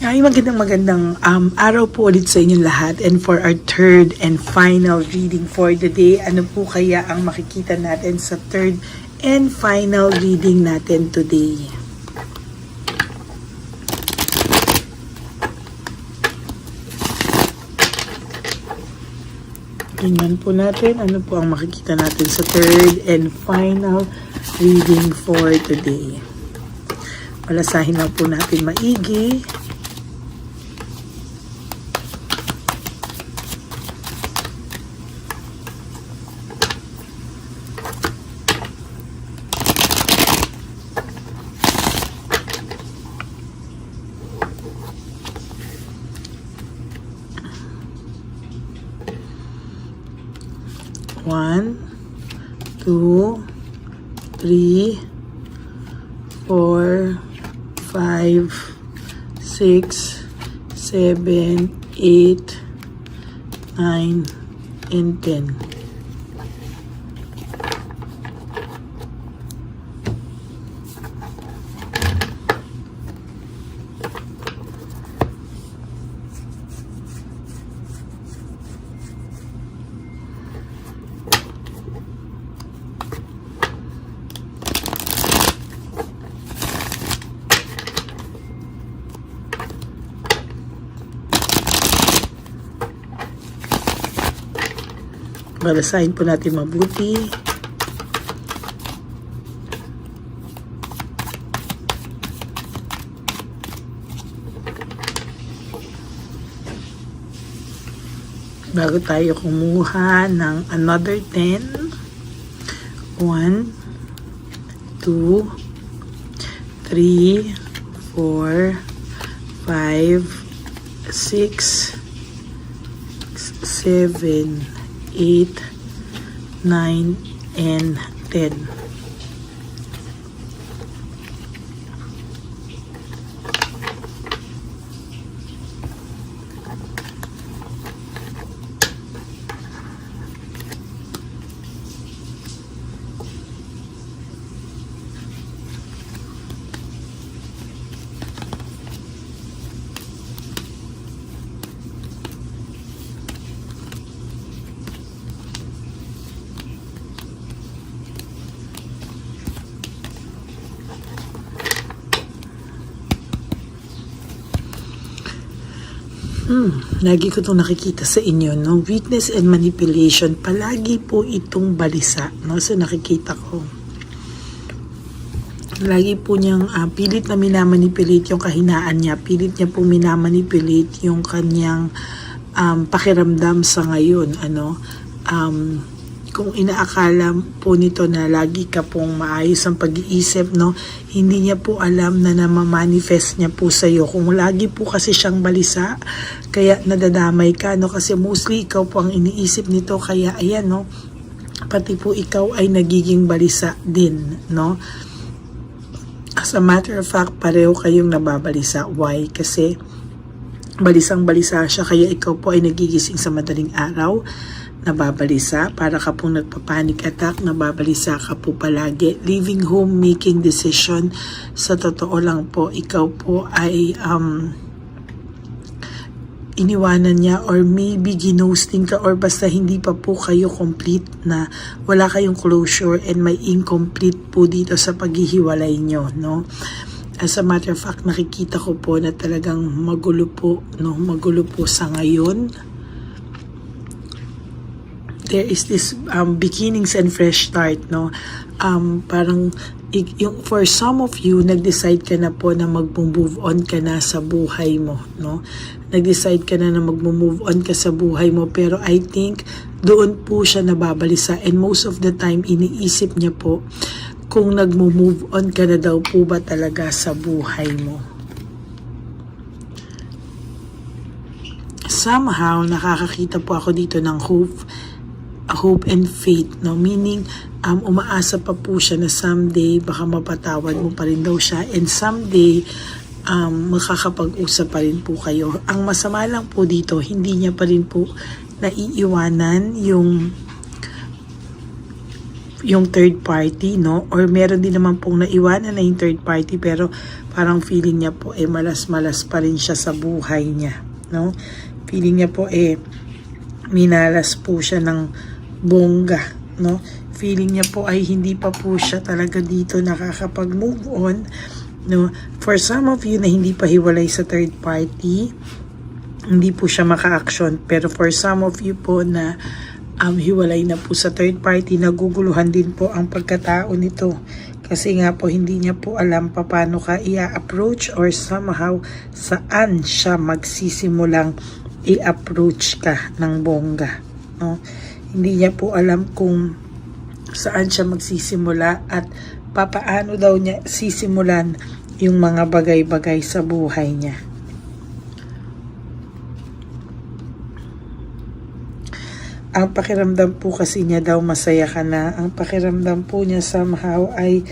Ay, magandang araw po ulit sa inyong lahat, and for our third and final reading for the day, ano po kaya ang makikita natin sa third and final reading natin today? Tingnan po natin ano po ang makikita natin sa third and final reading for today. Palasahin lang po natin maigi. One, 2, 3, 4, 5, 6, 7, 8, 9, and 10. Balasahin po natin mabuti. Bago tayo kumuha ng another 10. 1, 2, 3, 4, 5, 6, 7, 8, 9, and 10. Lagi ko itong nakikita sa inyo, no? Weakness and manipulation. Palagi po itong balisa, no? So nakikita ko. Lagi po niyang pilit na minamanipulate yung kahinaan niya. Pilit niya po minamanipulate yung kanyang pakiramdam sa ngayon, ano? Kung inaakala po nito na lagi ka pong maayos ang pag-iisip, no? Hindi niya po alam na namamanifest niya po sa iyo. Kung lagi po kasi siyang balisa, kaya nadadamay ka, no? Kasi mostly ikaw po ang iniisip nito, kaya ayan, no? Pati po ikaw ay nagiging balisa din, no? As a matter of fact, pareho kayong nababalisa. Why? Kasi balisang-balisa siya, kaya ikaw po ay nagigising sa madaling araw, nababalisa, para ka pong nagpa-panic attack, nababalisa ka po palagi, leaving home, making decision. Sa totoo lang po, ikaw po ay iniwanan niya, or maybe ginosting ka, or basta hindi pa po kayo complete, na wala kayong closure, and may incomplete po dito sa paghihiwalay nyo, no? As a matter of fact, nakikita ko po na talagang magulo po, no? Magulo po sa ngayon. There is this beginnings and fresh start, no? Parang yung, for some of you, nag-decide ka na po na mag-move on ka na sa buhay mo, no? Nag-decide ka na mag-move on ka sa buhay mo, pero I think doon po siya nababalisa, and most of the time iniisip niya po kung nag-move on ka na daw po ba talaga sa buhay mo. Somehow nakakakita po ako dito ng hope and faith, no? Meaning umaasa pa po siya na someday baka mapatawad mo pa rin daw siya, and someday makakapag-usap pa rin po kayo. Ang masama lang po dito, hindi niya pa rin po naiiwanan yung third party, no? Or meron din naman pong naiwanan na yung third party, pero parang feeling niya po malas-malas pa rin siya sa buhay niya, no? Feeling niya po minalas po siya ng bongga, no? Feeling niya po ay hindi pa po siya talaga dito nakakapag-move on, no? For some of you na hindi pa hiwalay sa third party, hindi po siya maka-action. Pero for some of you po na hiwalay na po sa third party, naguguluhan din po ang pagkatao nito. Kasi nga po hindi niya po alam paano ka i-approach or somehow saan siya magsisimulang i-approach ka ng bongga, no? Hindi niya po alam kung saan siya magsisimula at papaano daw niya sisimulan yung mga bagay-bagay sa buhay niya. Ang pakiramdam po kasi niya daw masaya ka na. Ang pakiramdam po niya somehow ay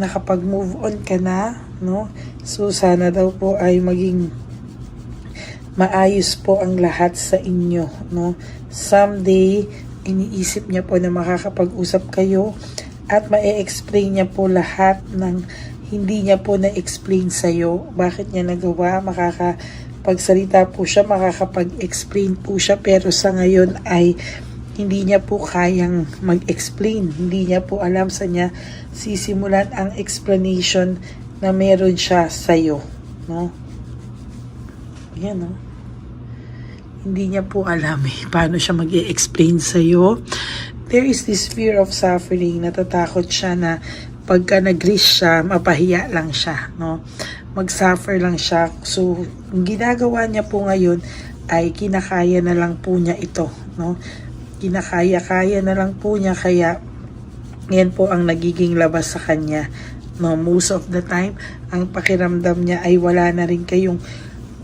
nakapag-move on ka na, no? So sana daw po ay maging maayos po ang lahat sa inyo, no? Someday, iniisip niya po na makakapag-usap kayo at ma-explain niya po lahat ng hindi niya po na-explain sa'yo. Bakit niya nagawa? Makakapagsalita po siya, makakapag-explain po siya, pero sa ngayon ay hindi niya po kayang mag-explain. Hindi niya po alam sa niya sisimulan ang explanation na meron siya sa'yo, no? Yan, no? Hindi niya po alam paano siya mag-i-explain sa'yo. There is this fear of suffering. Natatakot siya na pagka nag-risk siya, mapahiya lang siya, no? Mag-suffer lang siya. So, ang ginagawa niya po ngayon ay kinakaya na lang po niya ito, no? Kinakaya-kaya na lang po niya, kaya yan po ang nagiging labas sa kanya, no? Most of the time, ang pakiramdam niya ay wala na rin kayong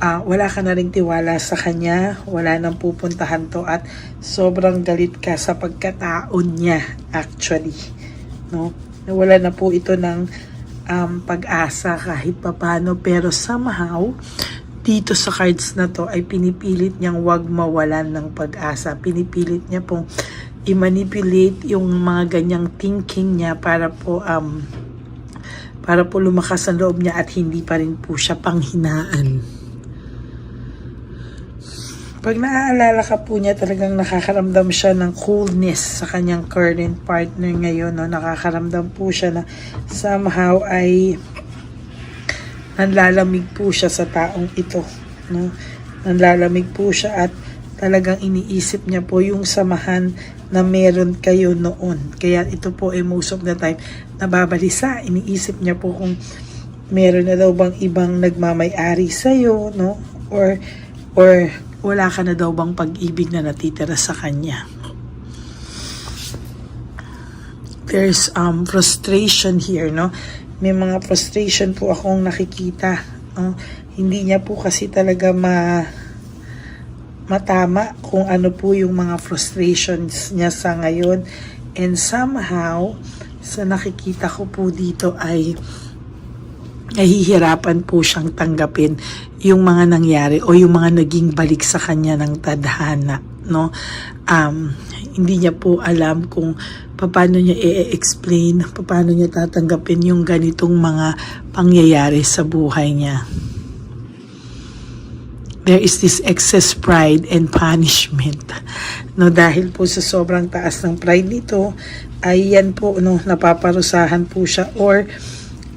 wala ka na rin tiwala sa kanya, wala nang pupuntahan to, at sobrang galit ka sa pagkataon niya actually, no? Nawala na po ito ng pag-asa kahit papano, pero somehow dito sa cards na to ay pinipilit niyang wag mawalan ng pag-asa. Pinipilit niya pong i-manipulate yung mga ganyang thinking niya para po lumakas ang loob niya at hindi pa rin po siya panghinaan. Pag naaalala ka po niya, talagang nakakaramdam siya ng coolness sa kanyang current partner ngayon, no? Nakakaramdam po siya na somehow ay nanlalamig po siya sa taong ito, no? Nanlalamig po siya at talagang iniisip niya po yung samahan na meron kayo noon. Kaya ito po most of the time nababalisa. Iniisip niya po kung meron na daw bang ibang nagmamay-ari sa'yo, no? Or wala ka na daw bang pag-ibig na natitira sa kanya. There's frustration here, no? May mga frustration po akong nakikita, no? Hindi niya po kasi talaga matama kung ano po yung mga frustrations niya sa ngayon. And somehow, sa nakikita ko po dito ay nahihirapan po siyang tanggapin yung mga nangyari o yung mga naging balik sa kanya ng tadhana, no? Hindi niya po alam kung paano niya i-explain, paano niya tatanggapin yung ganitong mga pangyayari sa buhay niya. There is this excess pride and punishment, no? Dahil po sa sobrang taas ng pride nito, ay yan po, no, napaparusahan po siya or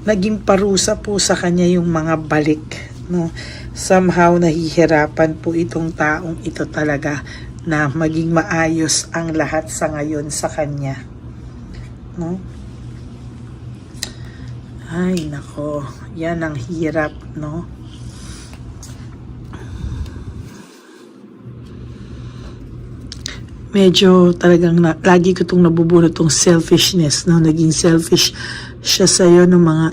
naging parusa po sa kanya yung mga balik, no? Somehow nahihirapan po itong taong ito talaga na maging maayos ang lahat sa ngayon sa kanya, no? Ay nako, yan ang hirap, no? Medyo talagang lagi ko itong nabubulot tong selfishness, no? Naging selfish siya sa'yo ng mga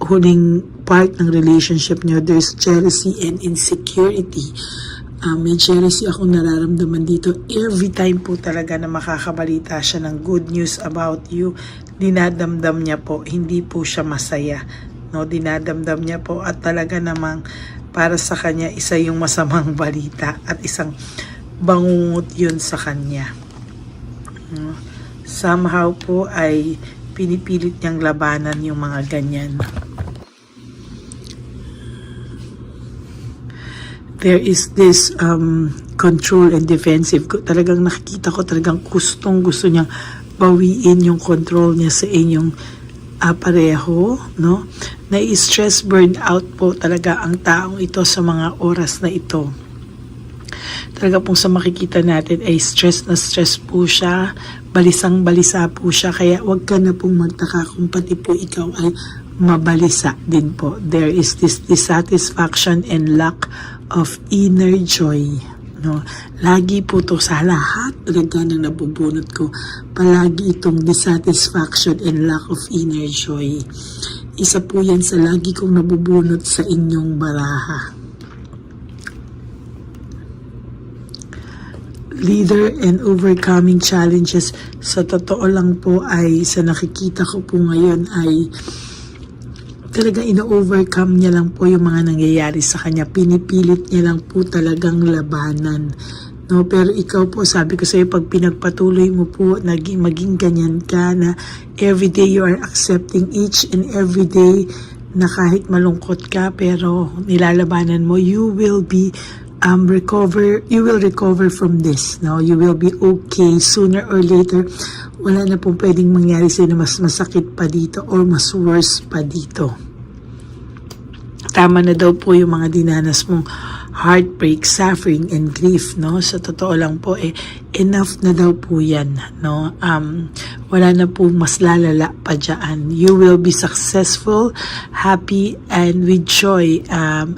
huling part ng relationship niyo. There's jealousy and insecurity. May jealousy akong nararamdaman dito. Every time po talaga na makakabalita siya ng good news about you, dinadamdam niya po, hindi po siya masaya, no? Dinadamdam niya po at talaga namang para sa kanya isa yung masamang balita at isang bangungot yun sa kanya, no? Somehow po ay pinipilit niyang labanan yung mga ganyan. there is this control and defensive. Talagang nakikita ko talagang gusto niyang bawiin yung control niya sa inyong pareho, no? Na-stress burnout po talaga ang taong ito sa mga oras na ito. Talaga pong sa makikita natin ay stress na stress po siya, balisang-balisa po siya, kaya wag ka na pong magtaka kung pati po ikaw ay mabalisa din po. There is this dissatisfaction and lack of inner joy. No, lagi po to sa lahat talaga na nabubunot ko, palagi itong dissatisfaction and lack of inner joy. Isa po yan sa lagi kong nabubunot sa inyong baraha. Leader and overcoming challenges, sa totoo lang po ay sa nakikita ko po ngayon ay talaga ino-overcome niya lang po yung mga nangyayari sa kanya. Pinipilit niya lang po talagang labanan. No, pero ikaw po, sabi ko sa iyo, pag pinagpatuloy mo po, maging ganyan ka na everyday you are accepting each and every day na kahit malungkot ka, pero nilalabanan mo, you will be you will recover from this. No, you will be okay sooner or later. Wala na pong pwedeng mangyari sa'yo na mas masakit pa dito or mas worse pa dito. Tama na daw po yung mga dinanas mong heartbreak, suffering, and grief, no? Sa totoo lang po, enough na daw po yan, no? Wala na po mas lalala pa dyan. You will be successful, happy, and with joy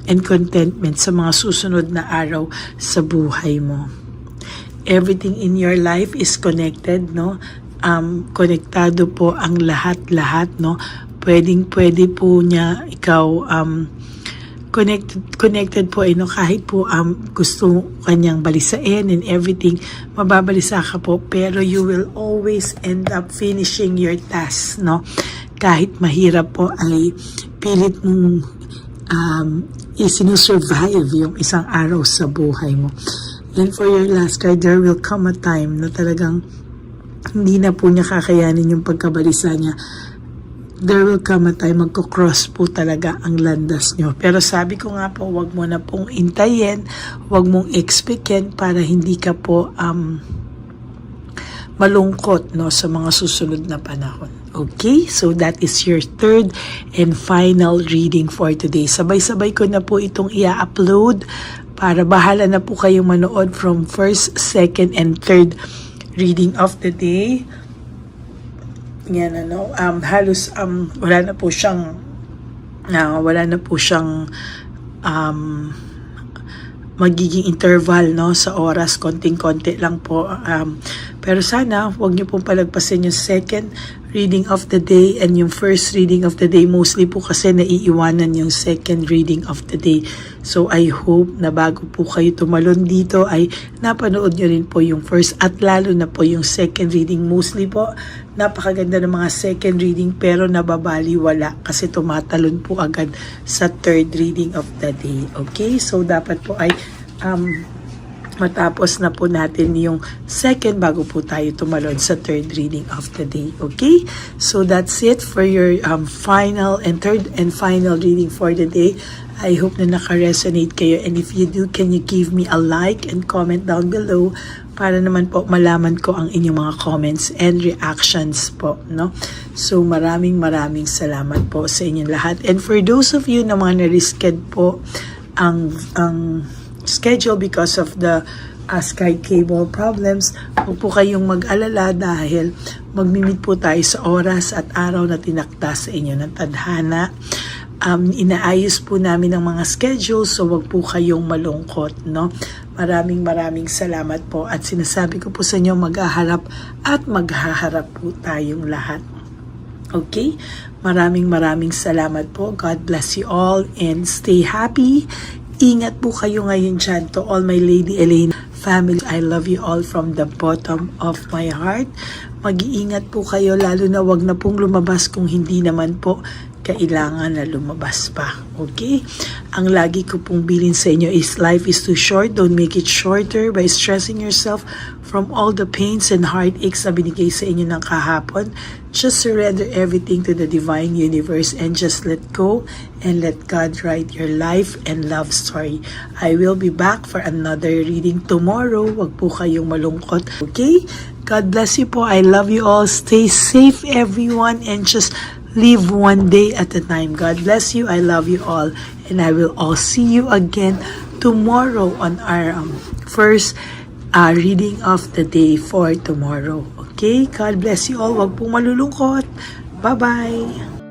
and contentment sa mga susunod na araw sa buhay mo. Everything in your life is connected, no? Konektado po ang lahat-lahat, no? Pwede po niya ikaw connected po, no? Kahit po gusto kanyang balisain and everything, mababalisa ka po, pero you will always end up finishing your task, no? Kahit mahirap po ay pilit mong isinusurvive yung isang araw sa buhay mo. And for your last card, there will come a time na talagang hindi na po niya kakayanin yung pagkabalisa niya. There will come a time, magkocross po talaga ang landas nyo. Pero sabi ko nga po, wag mo na pong intayin, wag mong expectin para hindi ka po malungkot, no, sa mga susunod na panahon. Okay, so that is your third and final reading for today. Sabay-sabay ko na po itong i-upload para bahala na po kayong manood from first, second, and third reading of the day. Yan, ano, halos wala na po siyang magiging interval, no, sa oras, konting-konti lang po. Pero sana wag niyo pong palagpasin yung second reading of the day and yung first reading of the day, mostly po kasi naiiwanan yung second reading of the day. So I hope na bago po kayo tumalon dito ay napanood nyo rin po yung first at lalo na po yung second reading. Mostly po napakaganda ng mga second reading pero nababaliwala kasi tumatalon po agad sa third reading of the day. Okay, so dapat po ay matapos na po natin yung second bago po tayo tumalon sa third reading of the day. Okay? So that's it for your final and third and final reading for the day. I hope na naka-resonate kayo, and if you do, can you give me a like and comment down below para naman po malaman ko ang inyong mga comments and reactions po, no? So maraming salamat po sa inyong lahat. And for those of you na mga na-risked po ang schedule because of the Sky Cable problems, huwag po kayong mag-alala dahil magmimit po tayo sa oras at araw na tinakda sa inyo ng tadhana. Inaayos po namin ang mga schedule, so wag po kayong malungkot, no? Maraming salamat po, at sinasabi ko po sa inyo, maghaharap at maghaharap po tayong lahat. Okay? Maraming salamat po. God bless you all and stay happy. Ingat po kayo ngayon dyan. To all my Lady Elaine family, I love you all from the bottom of my heart. Mag-iingat po kayo, lalo na wag na pong lumabas kung hindi naman po kailangan na lumabas pa. Okay? Ang lagi ko pong bilin sa inyo is life is too short. Don't make it shorter by stressing yourself from all the pains and heartaches na binigay sa inyo ng kahapon. Just surrender everything to the divine universe and just let go and let God write your life and love story. I will be back for another reading tomorrow. Wag po kayong malungkot. Okay? God bless you po. I love you all. Stay safe everyone and just live one day at a time. God bless you. I love you all. And I will all see you again tomorrow on our first reading of the day for tomorrow. Okay? God bless you all. Wag pong malulungkot. Bye-bye.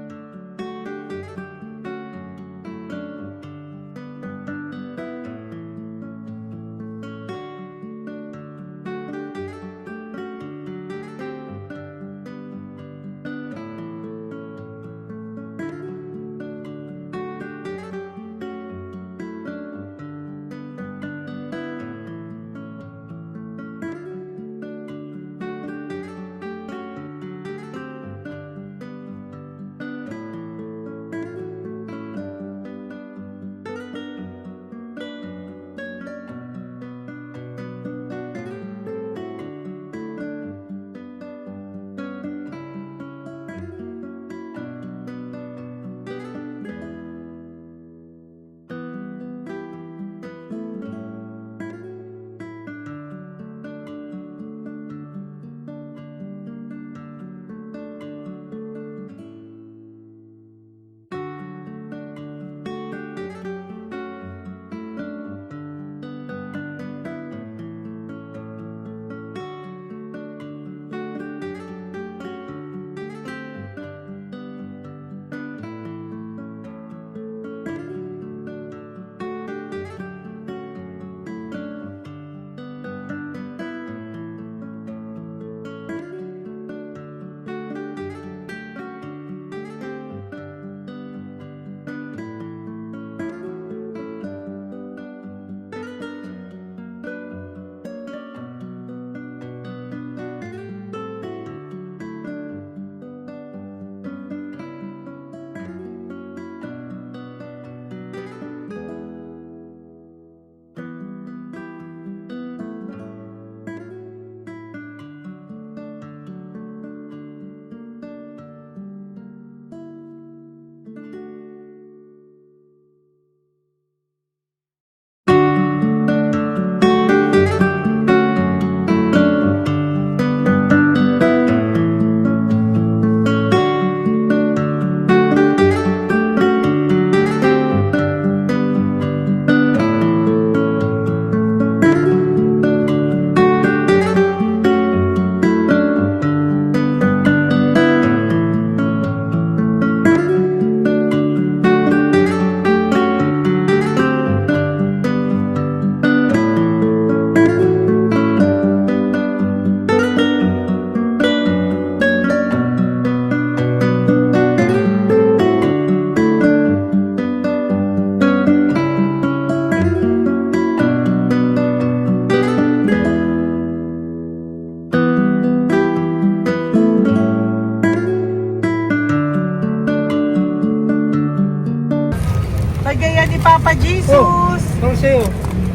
Pagaya ni Papa Jesus. Ano sa'yo?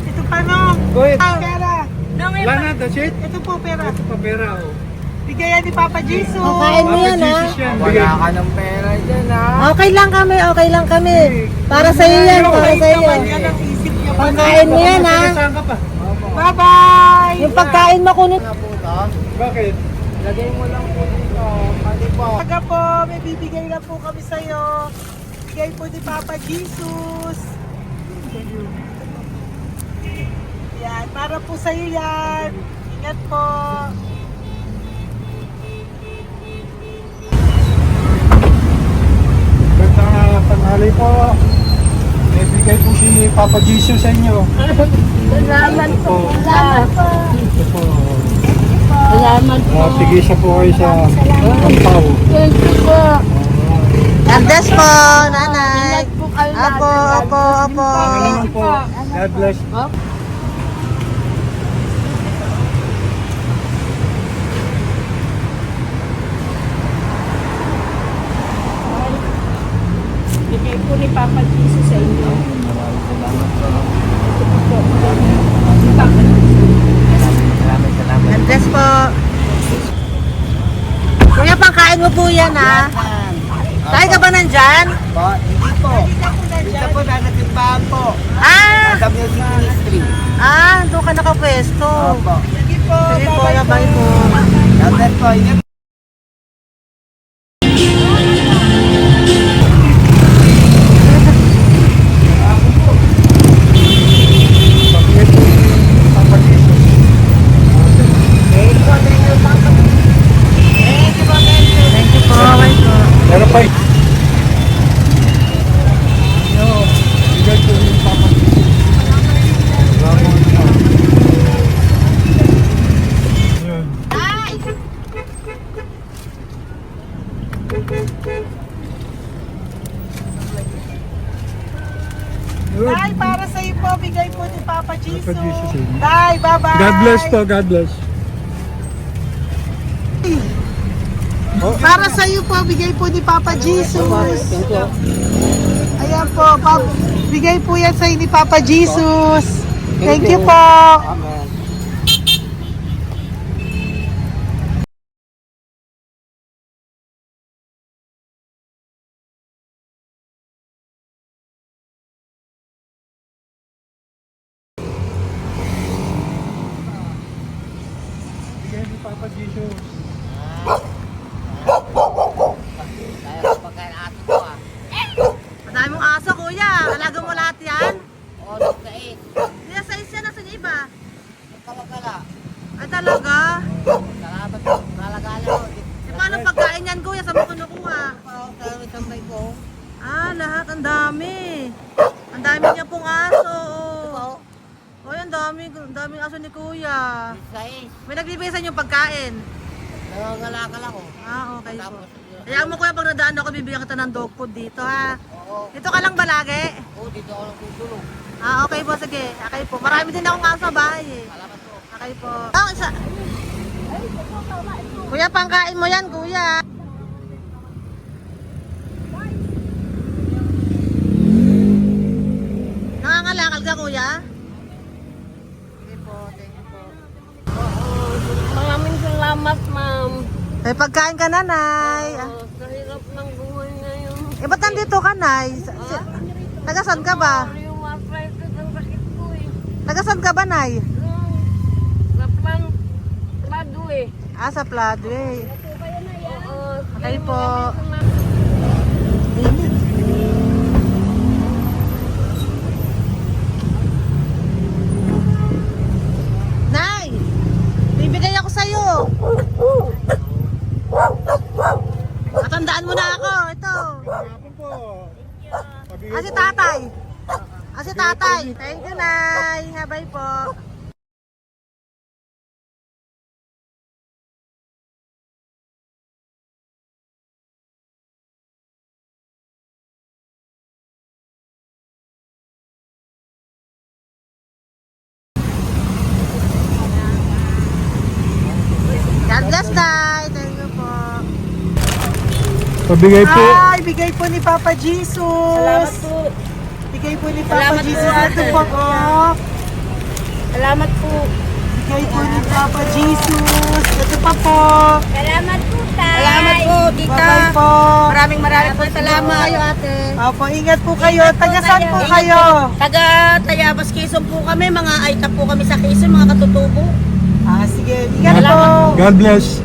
Ito pa no. Go ahead. Pera. Wala na, that's it? Ito po pera. Ito pa pera, oh. Bigaya ni Papa Jesus. Kain mo yan, ha? Jesus yan. Wala ka ng pera dyan, ha? Okay lang kami, okay lang kami. Para sa iyo yan, para sa iyo. Naman yan ang isip niya. Pagkain mo yan, ha? Saan ka pa? Bye-bye. Yung pagkain mo kunin. Ano po ito? Bakit? Lagay mo lang po dito. Pati po. Taga po, may bibigay lang po kami sa'yo. Bigay po ni Papa Jesus. Yan, para po sa'yo yan. Ingat po. Gandang tanghali po. May bigay po si Papa Jesus sa inyo. Salamat po. Salamat po. Ito po. Salamat po. Tigisa po kayo sa Pampaw. Thank you po. Andes po, nanay. Apo, apo, apo. Pangalaman po. God bless. po ni Papa Jesus sa inyo. Maraming salamat po. Ito po. Si Papa Jesus. Salamat. God bless po. Kuya, pangkain mo po yan, ha? Kain ka ba nandyan? Po, hindi po. Dito po, nanatimbahan po. Ah! Sa Music Ministry. Doon ka nakapwesto. Opo. Sige po, bye po. Shoutout po. Ingat. Papa Jesus. Thank you po, bye po. Meron pa bigay po yung Papa Jesus. Yun. Yun. Tay, para sa iyo po, bigay po ni Papa Jesus. Papa Jesus, amen. Tay, bye-bye. God bless po, God bless. Para sa iyo po, bigay po ni Papa Jesus. Ayan po, bigay po yan sa ni Papa Jesus. Thank you po. Amen. Bigay ni Papa Jesus. Madami mong aso, kuya. Alaga mo lahat yan? Oo, nagkait. Kuya, size yan. Nasaan yung iba? Kalagala. Ay, talaga? Salamat po. Kalagala ko. Paano pagkain yan, kuya? Saan mo kinukuha? Sa tambay ko. Lahat. Ang dami. Ang dami niya pong aso. Oy, ang daming aso ni kuya. Sais. May nagbibigay sa inyo pagkain. Nangangalakal ako. Okay po. Tapos, Kaya mo kuya, pag nadaan ako, bibigyan kita ng dog food dito, ha? oo. Dito ka lang ba lagi? Oo, dito ako lang tutulog. Okay po, sige. Okay po. Marami din akong aso sa bahay, eh. Salamat po. Okay po. Isa. Kuya, pangkain mo yan, kuya. Nangangalakal ka, kuya? Sige po, thank you po. Maraming salamat, ma'am. May pagkain ka, nanay. Sa hirap ng buhay ngayon. Ba't nandito ka, nay? Tagasan ka ba? Yung arthritis ang sakit ko eh. Tagasan ka ba, nay? Sa plado eh. Sa Pladway. Oo. Okay po. Nay! Bibigay ako sa'yo. Matandaan mo na ako. Ito. Hapon po. Pabigay Si po. tatay. Si tatay. Thank you, Nay. Habay po. God bless, Nay. Thank you po. Pabigay po. Ay, bigay po ni Papa Jesus. Salamat po. Bigay po ni Papa Salamat po, Jesus. ate. Ito po po. Salamat po. Bigay po ni Papa Jesus. Ito pa po. Salamat po, tay. Salamat po, tita. Bye-bye po. Maraming po salamat. Kayo, ate. Opo, ingat po kayo. Taga saan po kayo? Taga Tayabas, Quezon po kami. Mga aita po kami sa Quezon, mga katutubo. Sige, ingat po. God bless.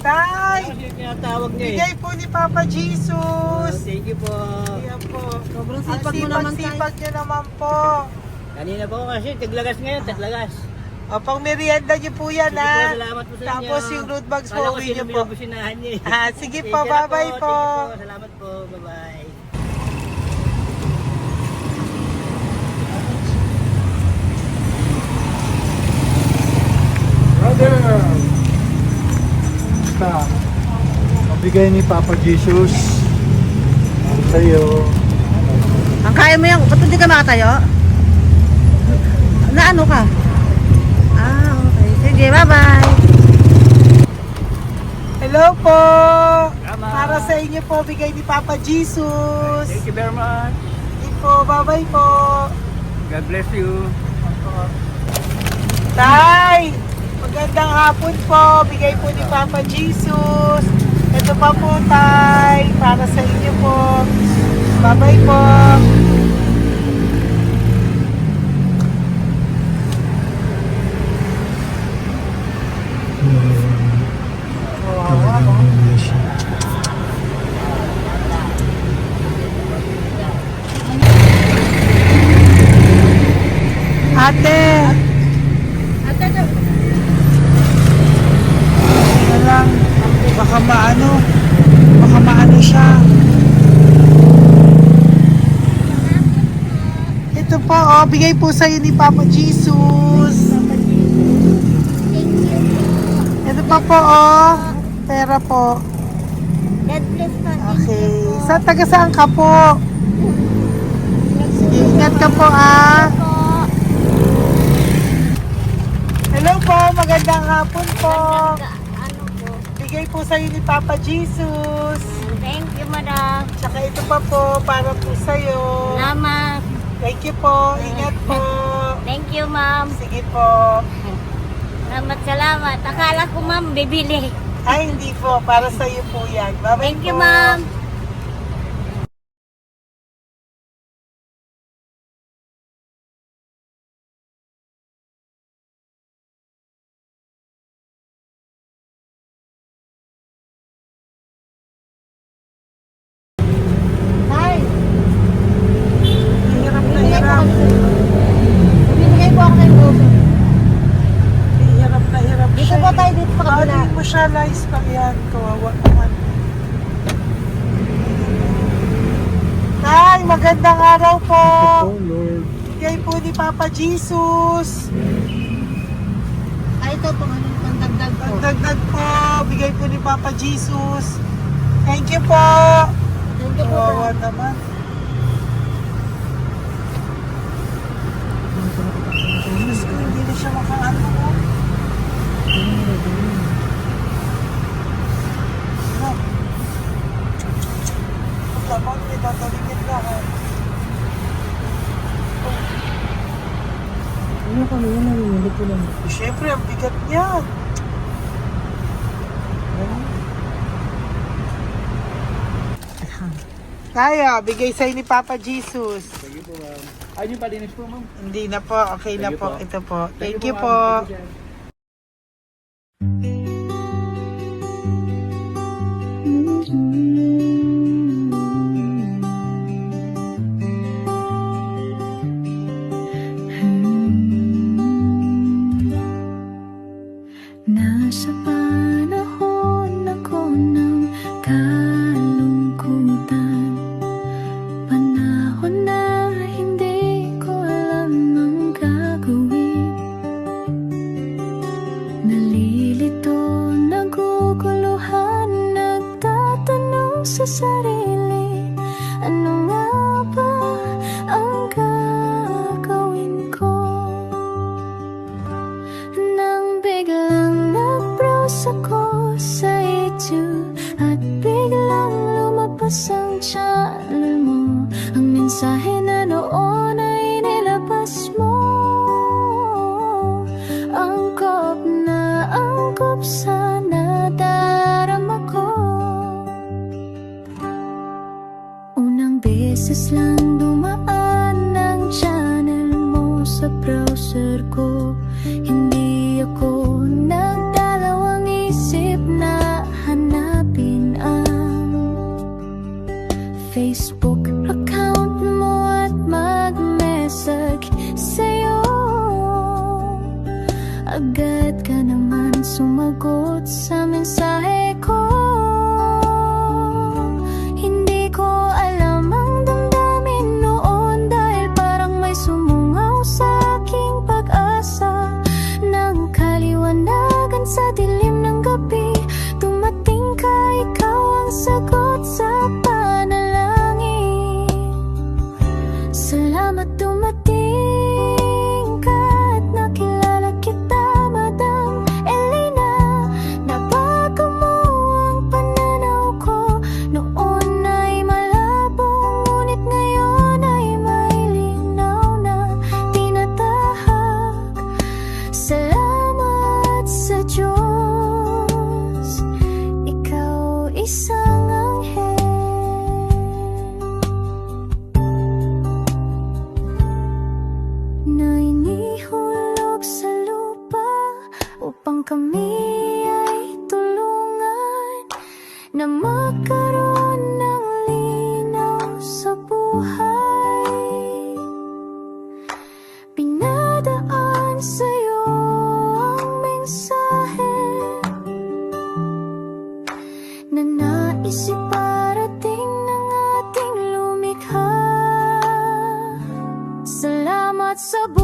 Tay, Tinatawag niya eh. bigay po ni Papa Jesus. Thank you po. Ayan po. Sobrang Ang sipag mo naman, tay. sipag niyo naman po. Kanina po kasi, taglagas ngayon, taglagas. Pang merienda niyo po yan, Sige po, ha? salamat po sa inyo. Tapos yung road bags po, Kala ko uwi niyo sino po. binubusinahan niya eh. Sige Thank po, you na bye-bye Thank po. you po. Salamat po. Bye-bye. Brother. Kamusta? Mabigay ni Papa Jesus. Ang sa'yo. Ang kaya mo yan, ba't hindi ka makatayo? Na ano ka? Ah, okay. Sige, bye-bye. Hello po! Para sa inyo po, bigay ni Papa Jesus. Thank you very much. Hindi po, bye-bye po. God bless you. Tay! Magandang hapon po. Bigay po ni Papa Jesus. Ito pa po, Tay. Para sa inyo po. Bye-bye po. Ate! Ano lang, baka maano siya. Ito po, oh, bigay po sa'yo ni Papa Jesus. Ito pa po, oh, pera po. God bless po. Okay, taga saan ka po? Sige, ingat ka po, ah. Hello po, magandang hapon po. Ano po? Bigay po sa'yo ni Papa Jesus. Thank you, madam. Tsaka ito pa po, para po sa'yo. Salamat. Thank you po, ingat po. Thank you, ma'am. Sige po. Salamat. Akala ko, ma'am, bibili. Ay, hindi po, para sa'yo po yan. Bye-bye Thank you, po. ma'am. Hi. Hirap na hirap. Bibigay po ako ng goso. Hirap na hirap Dito siya. po tayo, dito sa kabila. Hindi mo siya lies pa yan. Kawawa naman. Hi, magandang araw po. Oh Lord. Bigay po ni Papa Jesus. Ay, ito po, ano yung dagdag po. Dagdag po, bigay po ni Papa Jesus. Thank you po. Thank you po. Kawawa naman. Diyos ko, hindi na siya makaano ko. Pagkakot, may tataligid lahat. Ano kami yan, narinig ko lang. Siyempre, ang bigat niyan. Kaya, bigay sa'yo ni Papa Jesus. Thank you po, ma'am. Ay, yung palinis po, ma'am. Hindi na po, okay na Thank you po. po. Ito po. Thank you ma'am. po. Thank you, sir. Nasa panahon ako ng kalungkutan, panahon na hindi ko alam ang gagawin. Nalilito, naguguluhan, nagtatanong sa sarili, ano nga ba ang gagawin ko? Nang biglang nag-browse ako sa YouTube at biglang lumabas ang channel mo, ang mensahe na noon ay nilabas mo. Angkop sa nadarama ko. Unang beses lang dumaan ang channel mo sa browser ko. Hindi ako nagdalawang isip na hanapin ang Facebook account mo at mag-message sa'yo. Agad ka naman sumagot sa mensahe ko. Hindi ko alam ang damdamin noon, dahil parang may sumungaw sa aking pag-asa. Nang kaliwanagan sa dilim ng gabi, at sa